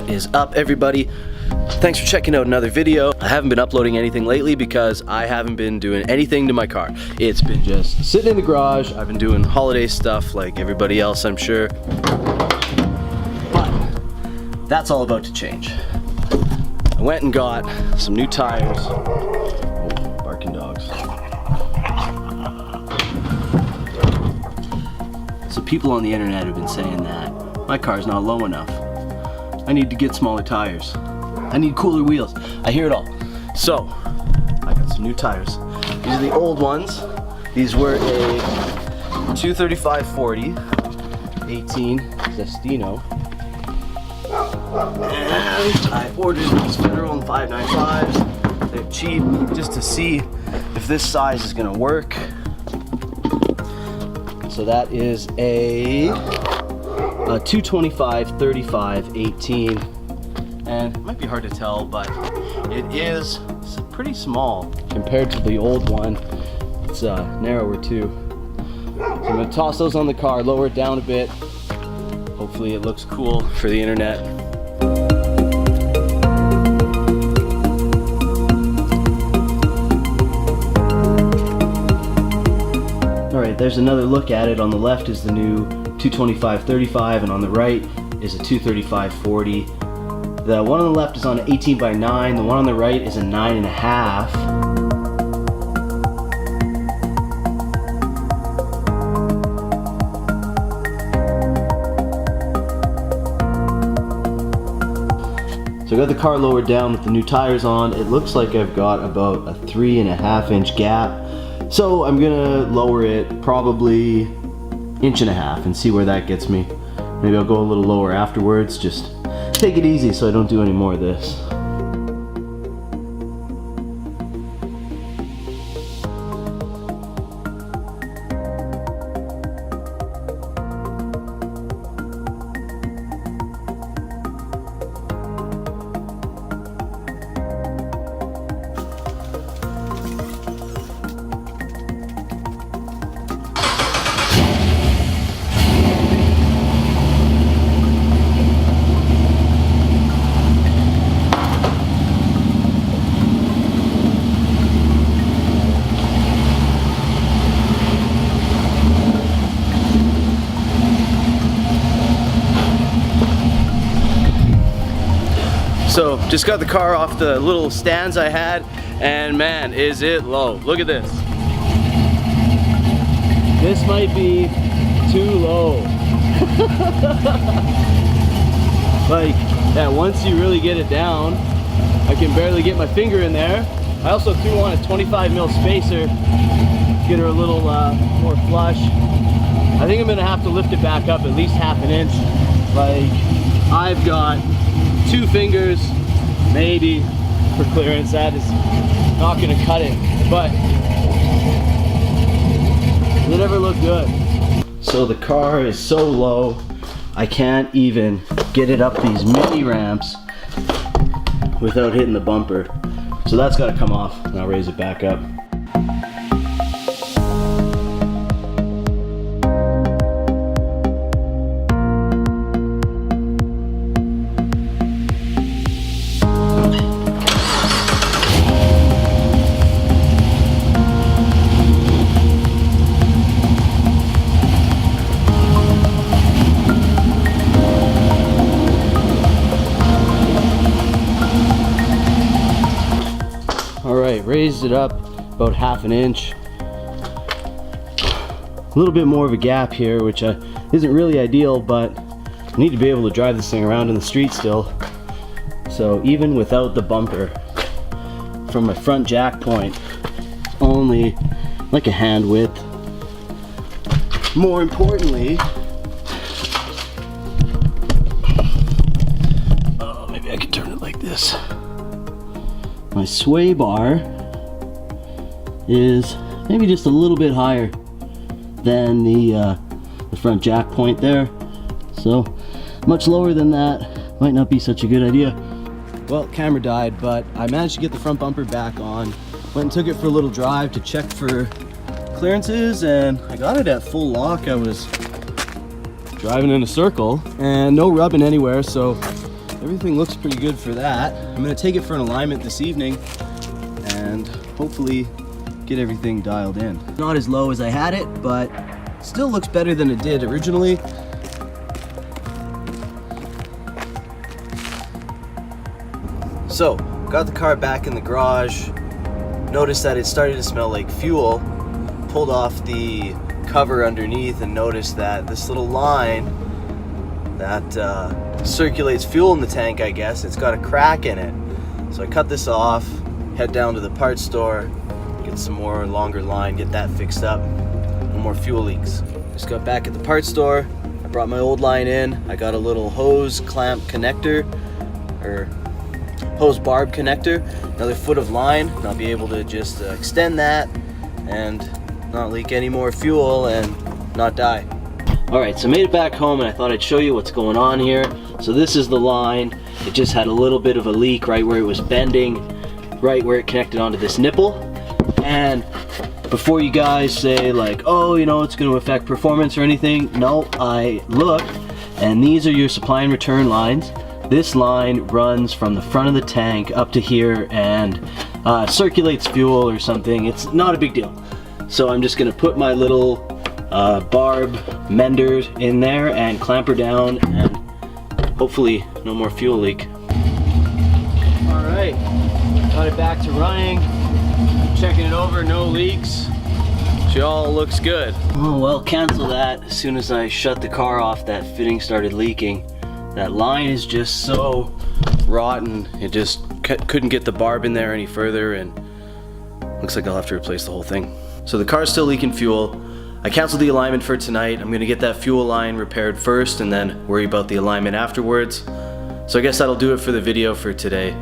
What is up, everybody? Thanks for checking out another video. I haven't been uploading anything lately because I haven't been doing anything to my car. It's been just sitting in the garage. I've been doing holiday stuff like everybody else, I'm sure. But that's all about to change. I went and got some new tires. Oh, barking dogs. So people on the internet have been saying that my car's not low enough. I need to get smaller tires. I need cooler wheels. I hear it all. So, I got some new tires. These are the old ones. These were a 235/40 18 Zestino. And I ordered these Federal 595s. They're cheap, just to see if this size is gonna work. So that is a 225/35 18. And it might be hard to tell, but it is pretty small compared to the old one. It's narrower too. So I'm gonna toss those on the car, lower it down a bit. Hopefully it looks cool for the internet. All right, there's another look at it. On the left is the new 225/35, and on the right is a 235/40. The one on the left is on an 18/9, the one on the right is a 9.5. So I got the car lowered down with the new tires on. It looks like I've got about a 3.5-inch gap. So I'm gonna lower it probably 1.5 inches and see where that gets me. Maybe I'll go a little lower afterwards, just take it easy so I don't do any more of this. So just got the car off the little stands I had, and man, is it low. Look at this. This might be too low. Like, yeah, once you really get it down, I can barely get my finger in there. I also threw on a 25mm spacer, get her a little more flush. I think I'm gonna have to lift it back up at least 1/2 inch. Like, I've got 2 fingers maybe for clearance. That is not gonna cut it, but does it ever look good? So the car is so low I can't even get it up these mini ramps without hitting the bumper. So that's got to come off, and I'll raise it back up. Raised it up about 1/2 inch. A little bit more of a gap here, which isn't really ideal, but I need to be able to drive this thing around in the street still. So even without the bumper, from my front jack point, only like a hand width. More importantly, maybe I can turn it like this. My sway bar is maybe just a little bit higher than the front jack point there. So much lower than that might not be such a good idea. Well, camera died, but I managed to get the front bumper back on. Went and took it for a little drive to check for clearances, and I got it at full lock. I was driving in a circle and no rubbing anywhere, so everything looks pretty good for that. I'm gonna take it for an alignment this evening and hopefully get everything dialed in. Not as low as I had it, but still looks better than it did originally. So, got the car back in the garage, noticed that it started to smell like fuel, pulled off the cover underneath and noticed that this little line that circulates fuel in the tank, I guess, it's got a crack in it. So I cut this off, head down to the parts store, get some more longer line, get that fixed up, no more fuel leaks. Just got back at the parts store, I brought my old line in, I got a little hose clamp connector, or hose barb connector, another foot of line, and I'll be able to just extend that and not leak any more fuel and not die. Alright, so I made it back home and I thought I'd show you what's going on here. So this is the line. It just had a little bit of a leak right where it was bending, right where it connected onto this nipple. And before you guys say like, oh, you know, it's going to affect performance or anything, no, I looked and these are your supply and return lines. This line runs from the front of the tank up to here and circulates fuel or something. It's not a big deal. So I'm just going to put my little barb mender in there and clamp her down, and hopefully no more fuel leak. Alright, got it back to running, checking it over, no leaks. She all looks good. Oh well, cancel that. As soon as I shut the car off, that fitting started leaking. That line is just so rotten, it just couldn't get the barb in there any further, and looks like I'll have to replace the whole thing. So the car's still leaking fuel. I canceled the alignment for tonight. I'm gonna get that fuel line repaired first and then worry about the alignment afterwards. So I guess that'll do it for the video for today.